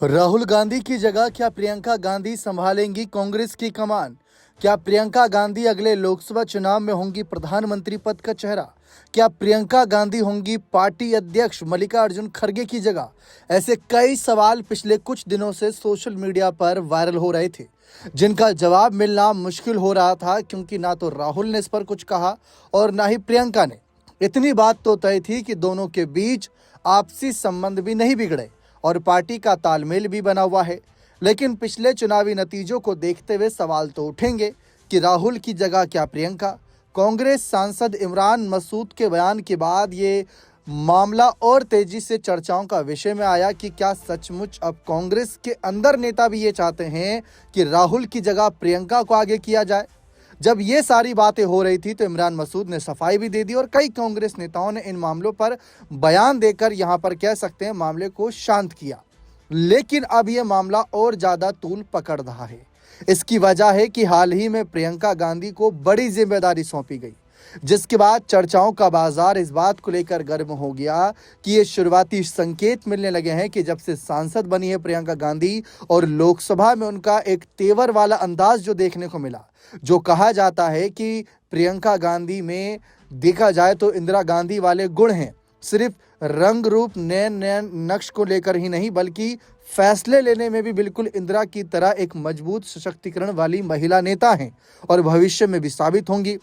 राहुल गांधी की जगह क्या प्रियंका गांधी संभालेंगी कांग्रेस की कमान? क्या प्रियंका गांधी अगले लोकसभा चुनाव में होंगी प्रधानमंत्री पद का चेहरा? क्या प्रियंका गांधी होंगी पार्टी अध्यक्ष मल्लिकार्जुन खड़गे की जगह? ऐसे कई सवाल पिछले कुछ दिनों से सोशल मीडिया पर वायरल हो रहे थे, जिनका जवाब मिलना मुश्किल हो रहा था, क्योंकि ना तो राहुल ने इस पर कुछ कहा और ना ही प्रियंका ने। इतनी बात तो तय थी कि दोनों के बीच आपसी संबंध भी नहीं बिगड़े और पार्टी का तालमेल भी बना हुआ है। लेकिन पिछले चुनावी नतीजों को देखते हुए सवाल तो उठेंगे कि राहुल की जगह क्या प्रियंका? कांग्रेस सांसद इमरान मसूद के बयान के बाद ये मामला और तेजी से चर्चाओं का विषय में आया कि क्या सचमुच अब कांग्रेस के अंदर नेता भी ये चाहते हैं कि राहुल की जगह प्रियंका को आगे किया जाए। जब ये सारी बातें हो रही थी तो इमरान मसूद ने सफाई भी दे दी और कई कांग्रेस नेताओं ने इन मामलों पर बयान देकर यहां पर कह सकते हैं मामले को शांत किया। लेकिन अब यह मामला और ज्यादा तूल पकड़ रहा है। इसकी वजह है कि हाल ही में प्रियंका गांधी को बड़ी जिम्मेदारी सौंपी गई, जिसके बाद चर्चाओं का बाजार इस बात को लेकर गर्म हो गया कि ये शुरुआती संकेत मिलने लगे हैं कि जब से सांसद बनी है प्रियंका गांधी और लोकसभा में उनका एक तेवर वाला अंदाज जो देखने को मिला, जो कहा जाता है कि प्रियंका गांधी में देखा जाए तो इंदिरा गांधी वाले गुण हैं। सिर्फ रंग रूप नए नए नक्श को लेकर ही नहीं, बल्कि फैसले लेने में भी बिल्कुल इंदिरा की तरह एक मजबूत सशक्तिकरण वाली महिला नेता हैं और भविष्य में भी साबित होंगी।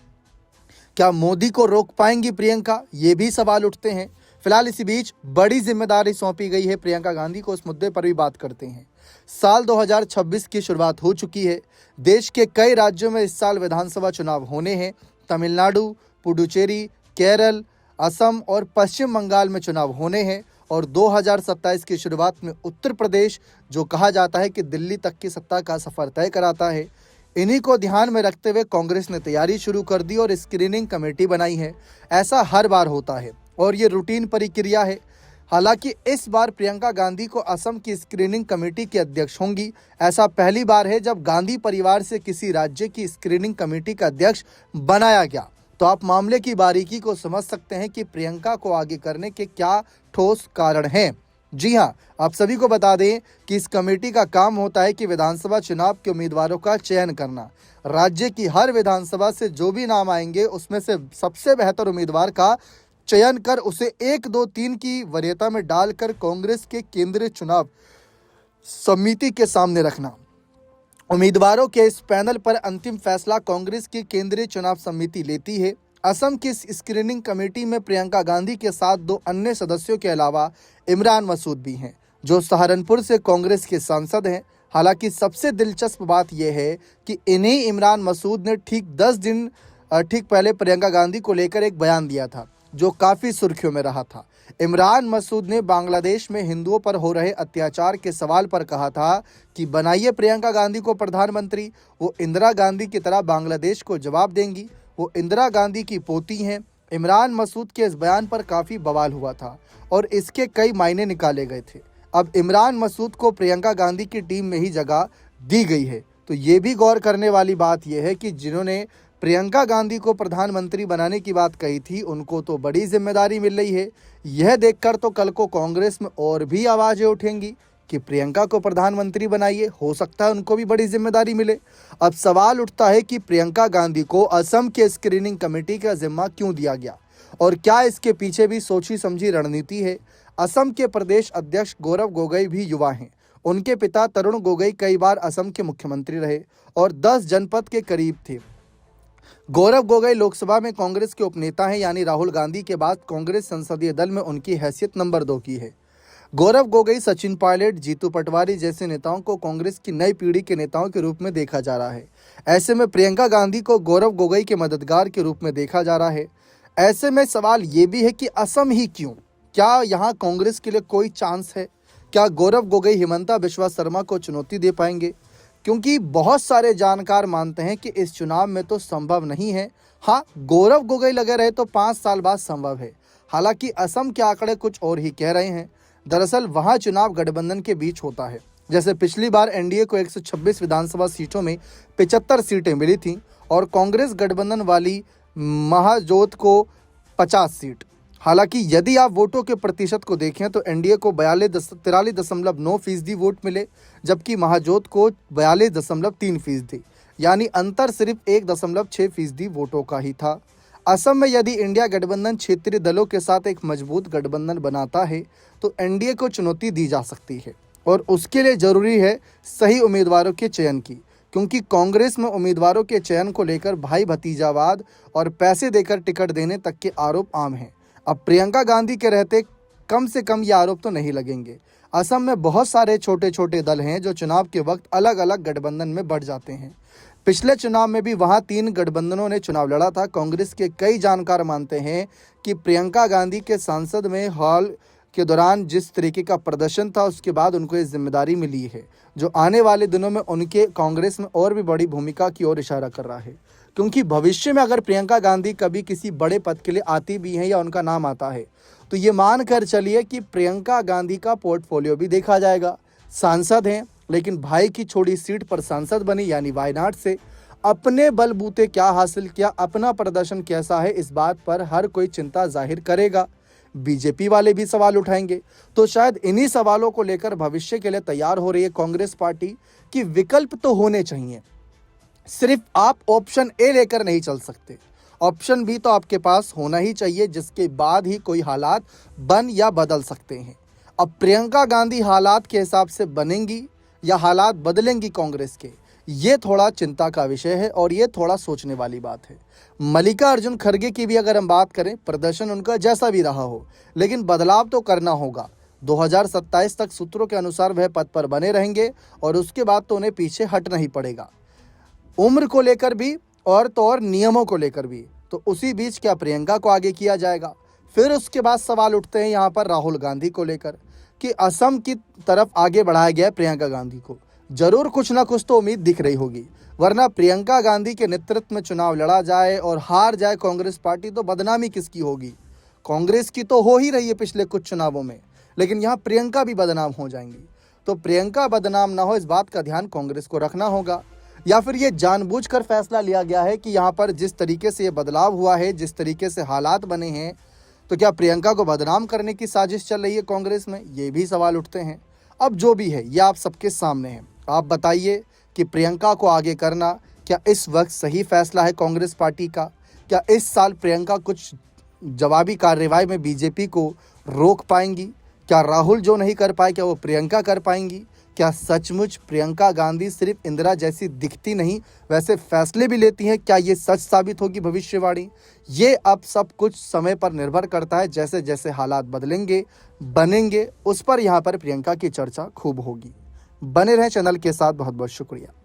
क्या मोदी को रोक पाएंगी प्रियंका? ये भी सवाल उठते हैं। फिलहाल इसी बीच बड़ी जिम्मेदारी सौंपी गई है प्रियंका गांधी को। इस मुद्दे पर भी बात करते हैं। साल 2026 की शुरुआत हो चुकी है। देश के कई राज्यों में इस साल विधानसभा चुनाव होने हैं। तमिलनाडु, पुडुचेरी, केरल, असम और पश्चिम बंगाल में चुनाव होने हैं और 2027 की शुरुआत में उत्तर प्रदेश, जो कहा जाता है कि दिल्ली तक की सत्ता का सफर तय कराता है। इन्हीं को ध्यान में रखते हुए कांग्रेस ने तैयारी शुरू कर दी और स्क्रीनिंग कमेटी बनाई है। ऐसा हर बार होता है और ये रूटीन प्रक्रिया है। हालांकि इस बार प्रियंका गांधी को असम की स्क्रीनिंग कमेटी की अध्यक्ष होंगी। ऐसा पहली बार है जब गांधी परिवार से किसी राज्य की स्क्रीनिंग कमेटी का अध्यक्ष बनाया गया। तो आप मामले की बारीकी को समझ सकते हैं कि प्रियंका को आगे करने के क्या ठोस कारण हैं। जी हाँ, आप सभी को बता दें कि इस कमेटी का काम होता है कि विधानसभा चुनाव के उम्मीदवारों का चयन करना। राज्य की हर विधानसभा से जो भी नाम आएंगे उसमें से सबसे बेहतर उम्मीदवार का चयन कर उसे 1, 2, 3 की वरीयता में डालकर कांग्रेस के केंद्रीय चुनाव समिति के सामने रखना। उम्मीदवारों के इस पैनल पर अंतिम फैसला कांग्रेस की केंद्रीय चुनाव समिति लेती है। असम की स्क्रीनिंग कमेटी में प्रियंका गांधी के साथ 2 अन्य सदस्यों के अलावा इमरान मसूद भी हैं, जो सहारनपुर से कांग्रेस के सांसद हैं। हालांकि सबसे दिलचस्प बात यह है कि इन्हीं इमरान मसूद ने ठीक 10 दिन पहले प्रियंका गांधी को लेकर एक बयान दिया था, जो काफ़ी सुर्खियों में रहा था। इमरान मसूद ने बांग्लादेश में हिंदुओं पर हो रहे अत्याचार के सवाल पर कहा था कि बनाइए प्रियंका गांधी को प्रधानमंत्री, वो इंदिरा गांधी की तरह बांग्लादेश को जवाब देंगी। वो इंदिरा गांधी की पोती हैं। इमरान मसूद के इस बयान पर काफ़ी बवाल हुआ था और इसके कई मायने निकाले गए थे। अब इमरान मसूद को प्रियंका गांधी की टीम में ही जगह दी गई है। तो ये भी गौर करने वाली बात यह है कि जिन्होंने प्रियंका गांधी को प्रधानमंत्री बनाने की बात कही थी, उनको तो बड़ी जिम्मेदारी मिल रही है। यह देखकर तो कल को कांग्रेस में और भी आवाज़ें उठेंगी कि प्रियंका को प्रधानमंत्री बनाइए, हो सकता है उनको भी बड़ी जिम्मेदारी मिले। अब सवाल उठता है कि प्रियंका गांधी को असम के स्क्रीनिंग कमेटी का जिम्मा क्यों दिया गया और क्या इसके पीछे भी सोची समझी रणनीति है। असम के प्रदेश अध्यक्ष गौरव गोगोई भी युवा हैं। उनके पिता तरुण गोगोई कई बार असम के मुख्यमंत्री रहे और 10 जनपद के करीब थे। गौरव गोगोई लोकसभा में कांग्रेस के उपनेता हैं, यानी राहुल गांधी के बाद कांग्रेस संसदीय दल में उनकी हैसियत नंबर 2 की है। गौरव गोगोई, सचिन पायलट, जीतू पटवारी जैसे नेताओं को कांग्रेस की नई पीढ़ी के नेताओं के रूप में देखा जा रहा है। ऐसे में प्रियंका गांधी को गौरव गोगोई के मददगार के रूप में देखा जा रहा है। ऐसे में सवाल ये भी है कि असम ही क्यों? क्या यहाँ कांग्रेस के लिए कोई चांस है? क्या गौरव गोगोई हिमंता बिश्वा शर्मा को चुनौती दे पाएंगे? क्योंकि बहुत सारे जानकार मानते हैं कि इस चुनाव में तो संभव नहीं है। हाँ, गौरव गोगोई लगे रहे तो 5 साल बाद संभव है। हालांकि असम के आंकड़े कुछ और ही कह रहे हैं। दरअसल वहां चुनाव गठबंधन के बीच होता है। जैसे पिछली बार एनडीए को 126 विधानसभा सीटों में 75 सीटें मिली थीं और कांग्रेस गठबंधन वाली महाजोत को 50 सीट। हालांकि यदि आप वोटों के प्रतिशत को देखें तो एनडीए को 43.9% वोट मिले, जबकि महाजोत को 42.3%, यानी अंतर सिर्फ 1.6% वोटों का ही था। असम में यदि इंडिया गठबंधन क्षेत्रीय दलों के साथ एक मजबूत गठबंधन बनाता है तो एनडीए को चुनौती दी जा सकती है, और उसके लिए जरूरी है सही उम्मीदवारों के चयन की, क्योंकि कांग्रेस में उम्मीदवारों के चयन को लेकर भाई भतीजावाद और पैसे देकर टिकट देने तक के आरोप आम हैं। अब प्रियंका गांधी के रहते कम से कम ये आरोप तो नहीं लगेंगे। असम में बहुत सारे छोटे छोटे दल हैं जो चुनाव के वक्त अलग अलग गठबंधन में बढ़ जाते हैं। पिछले चुनाव में भी वहां 3 गठबंधनों ने चुनाव लड़ा था। कांग्रेस के कई जानकार मानते हैं कि प्रियंका गांधी के संसद में हॉल के दौरान जिस तरीके का प्रदर्शन था, उसके बाद उनको ये जिम्मेदारी मिली है, जो आने वाले दिनों में उनके कांग्रेस में और भी बड़ी भूमिका की ओर इशारा कर रहा है। क्योंकि भविष्य में अगर प्रियंका गांधी कभी किसी बड़े पद के लिए आती भी हैं या उनका नाम आता है, तो ये मान कर चलिए कि प्रियंका गांधी का पोर्टफोलियो भी देखा जाएगा। सांसद हैं, लेकिन भाई की छोड़ी सीट पर सांसद बनी, यानी वायनाड से। अपने बलबूते क्या हासिल किया, अपना प्रदर्शन कैसा है, इस बात पर हर कोई चिंता जाहिर करेगा। बीजेपी वाले भी सवाल उठाएंगे। तो शायद इन्हीं सवालों को लेकर भविष्य के लिए तैयार हो रही है कांग्रेस पार्टी कि विकल्प तो होने चाहिए, सिर्फ आप ऑप्शन ए लेकर नहीं चल सकते, ऑप्शन बी तो आपके पास होना ही चाहिए, जिसके बाद ही कोई हालात बन या बदल सकते हैं। अब प्रियंका गांधी हालात के हिसाब से बनेंगी या हालात बदलेंगी कांग्रेस के, ये थोड़ा चिंता का विषय है और ये थोड़ा सोचने वाली बात है। मल्लिकार्जुन खड़गे की भी अगर हम बात करें, प्रदर्शन उनका जैसा भी रहा हो, लेकिन बदलाव तो करना होगा। 2027 तक सूत्रों के अनुसार वह पद पर बने रहेंगे और उसके बाद तो उन्हें पीछे हटना ही पड़ेगा, उम्र को लेकर भी और तो और नियमों को लेकर भी। तो उसी बीच क्या प्रियंका को आगे किया जाएगा? फिर उसके बाद सवाल उठते हैं यहाँ पर राहुल गांधी को लेकर कि असम की तरफ आगे बढ़ाया गया है प्रियंका गांधी को। जरूर कुछ ना कुछ तो उम्मीद दिख रही होगी, वरना प्रियंका गांधी के नेतृत्व में चुनाव लड़ा जाए और हार जाए कांग्रेस पार्टी, तो बदनामी किसकी होगी? कांग्रेस की तो हो ही रही है पिछले कुछ चुनावों में, लेकिन यहाँ प्रियंका भी बदनाम हो जाएंगी। तो प्रियंका बदनाम ना हो, इस बात का ध्यान कांग्रेस को रखना होगा। या फिर ये जानबूझकर फैसला लिया गया है कि यहाँ पर जिस तरीके से ये बदलाव हुआ है, जिस तरीके से हालात बने हैं, तो क्या प्रियंका को बदनाम करने की साजिश चल रही है कांग्रेस में? ये भी सवाल उठते हैं। अब जो भी है ये आप सबके सामने है। आप बताइए कि प्रियंका को आगे करना क्या इस वक्त सही फैसला है कांग्रेस पार्टी का? क्या इस साल प्रियंका कुछ जवाबी कार्रवाई में बीजेपी को रोक पाएंगी? क्या राहुल जो नहीं कर पाए, क्या वो प्रियंका कर पाएंगी? क्या सचमुच प्रियंका गांधी सिर्फ इंदिरा जैसी दिखती नहीं, वैसे फैसले भी लेती हैं? क्या ये सच साबित होगी भविष्यवाणी? ये अब सब कुछ समय पर निर्भर करता है। जैसे जैसे हालात बदलेंगे, बनेंगे, उस पर यहाँ पर प्रियंका की चर्चा खूब होगी। बने रहें चैनल के साथ। बहुत बहुत शुक्रिया।